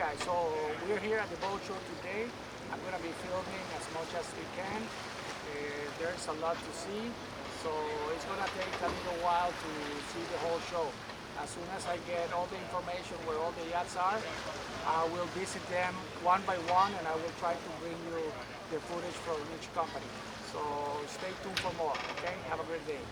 guys, so we're here at the boat show today. I'm gonna be filming as much as we can. There's a lot to see, so it's gonna take a little while to see the whole show. As soon as I get all the information where all the yachts are, I will visit them one by one and I will try to bring you the footage from each company. So stay tuned for more, okay? Have a great day.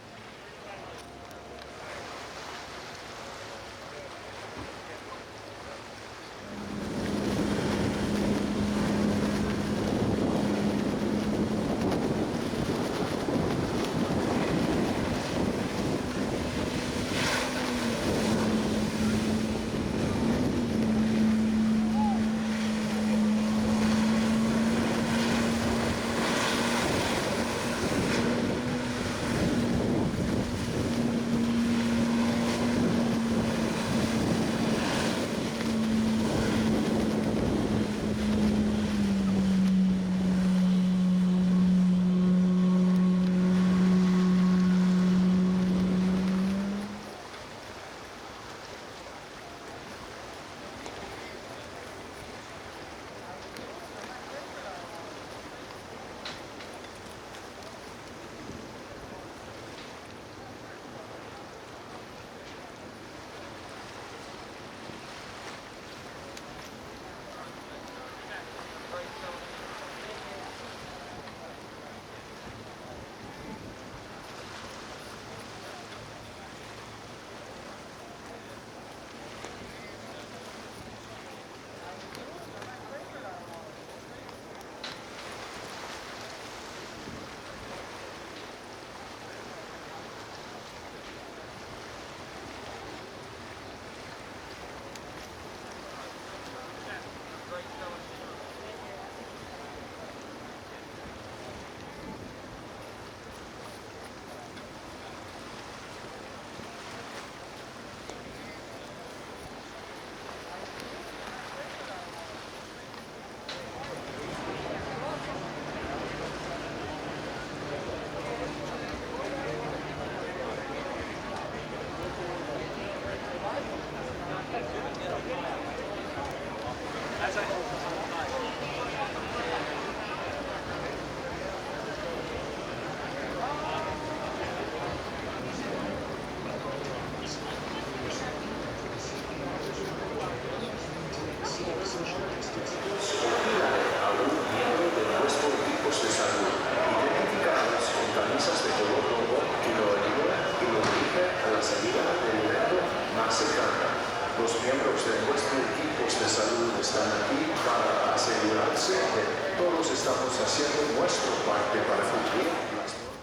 Los miembros de nuestro equipo de salud están aquí para asegurarse que todos estamos haciendo nuestra parte para cumplir las normas.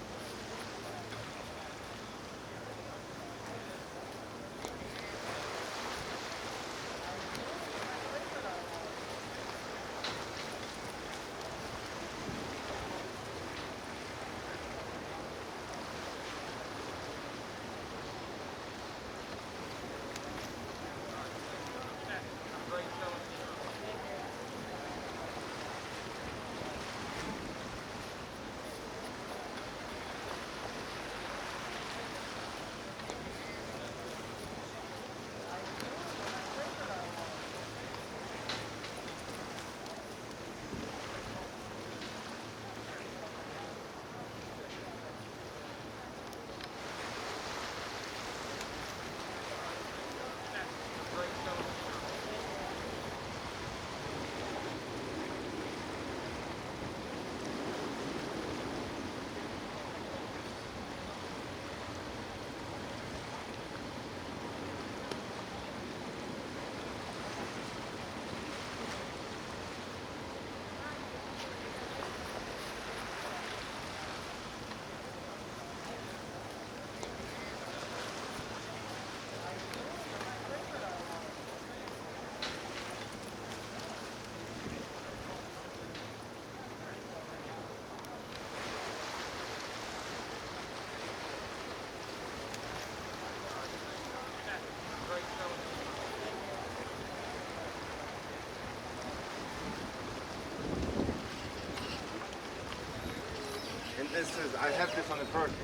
And this is, I have this on the Perkins.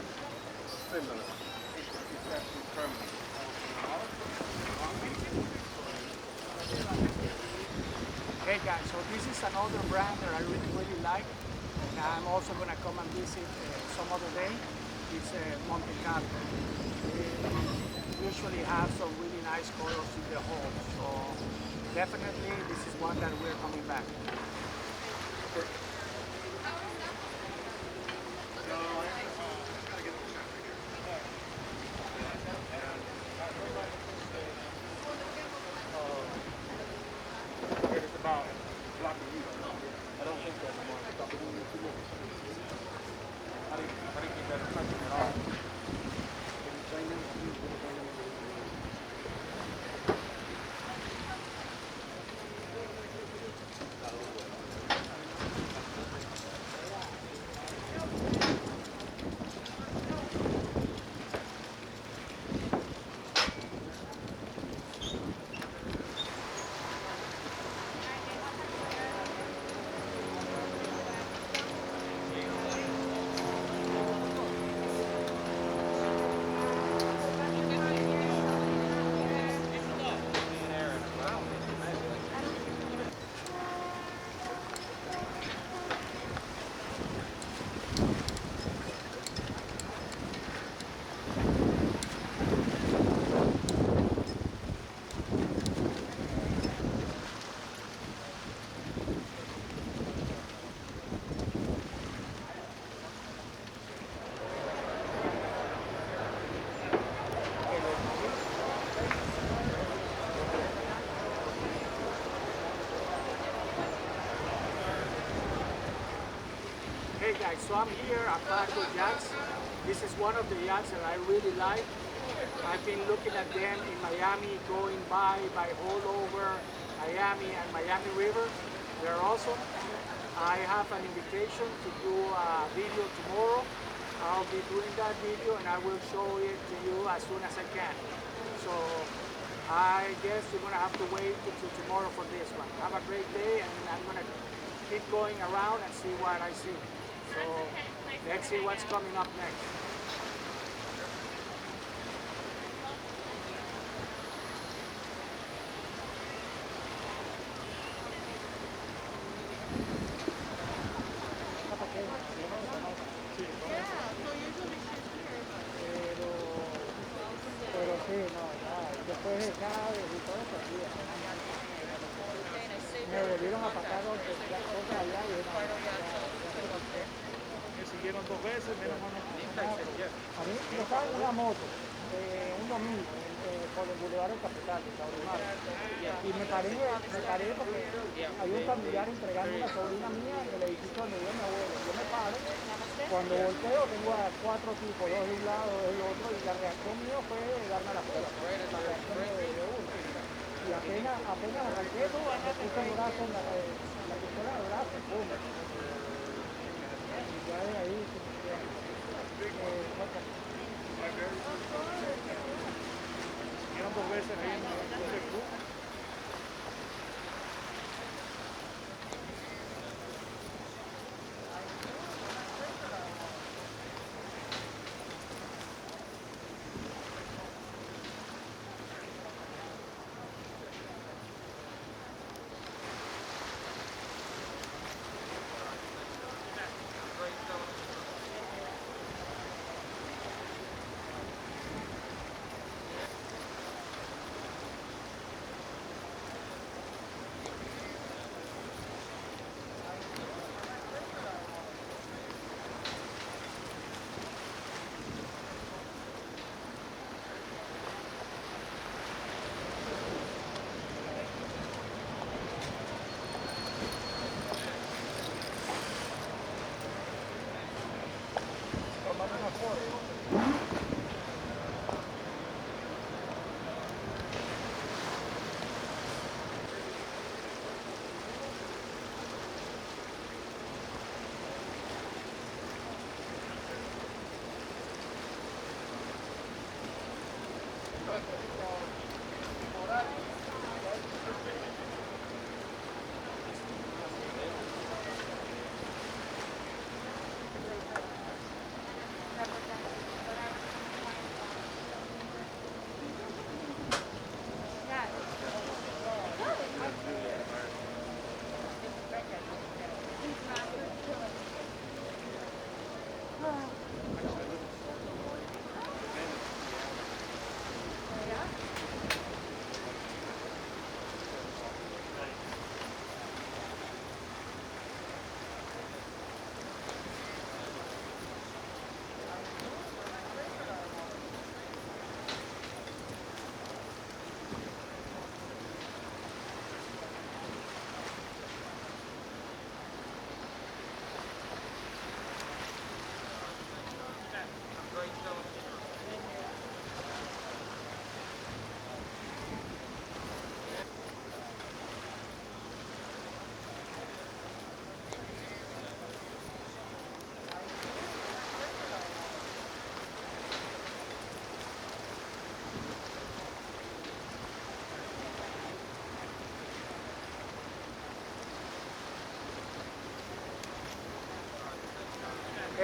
Similar. It's actually permanent. Hey guys, so this is another brand that I really like, and I'm also gonna come and visit some other day. It's Monte Carlo. They usually have some really nice colors in the home, so definitely this is one that we're coming back. It's about blocking you. I don't think that's more stopping you. I didn't think that affected at all. Hey guys, so I'm here at Barco Yachts. This is one of the yachts that I really like. I've been looking at them in Miami, going by all over Miami and Miami River. They're awesome. I have an invitation to do a video tomorrow. I'll be doing that video and I will show it to you as soon as I can. So I guess you're gonna have to wait until tomorrow for this one. Have a great day, and I'm gonna keep going around and see what I see. So let's see what's coming up next. Pero sí, no, después de Chávez y todo eso, me volvieron a pasar las cosas allá y Me siguieron 2 veces, menos mal a mí yo estaba en una moto un domingo por el Boulevard del Capital, de Saurimar, y me paré porque hay un familiar entregando una sobrina mía en el edificio donde vive mi abuelo. Yo me paro, cuando volteo tengo a 4 tipos, 2 de un lado, 2 del otro, y la reacción mía fue darme la fuerza, la reacción de uno. Y apenas arranqué, me puse el brazo en la pistola del brazo, pum. Y ya de ahí, siguieron 2 veces ahí en el club.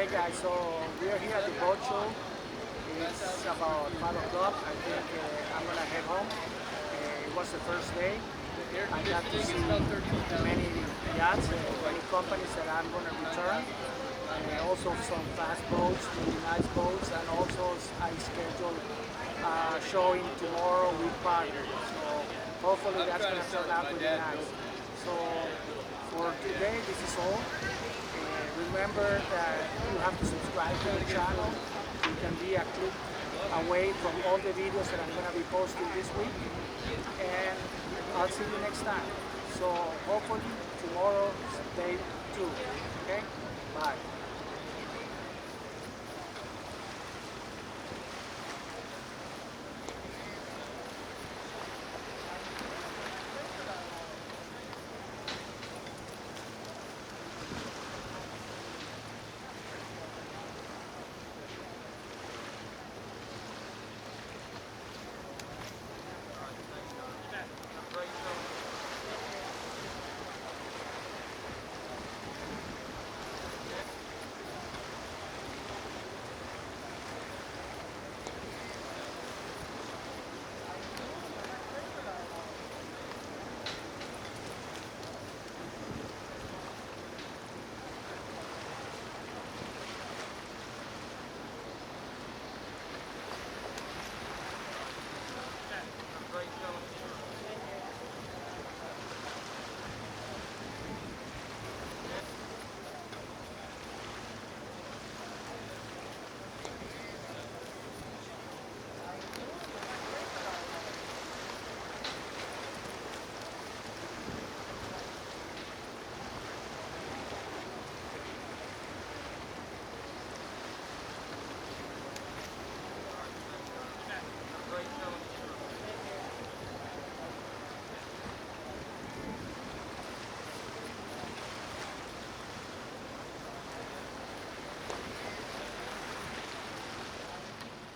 Okay, guys, so we are here at the boat show. It's about 5 o'clock. I think I'm gonna head home. It was the first day. I got to see many yachts, many companies that I'm gonna return. Also some fast boats, really nice boats, and also I scheduled showing tomorrow with partners. So hopefully that's gonna turn out really nice. So for today, this is all. Remember that you have to subscribe to the channel. You can be a click away from all the videos that I'm going to be posting this week. And I'll see you next time. So hopefully tomorrow, day 2. Okay? Bye.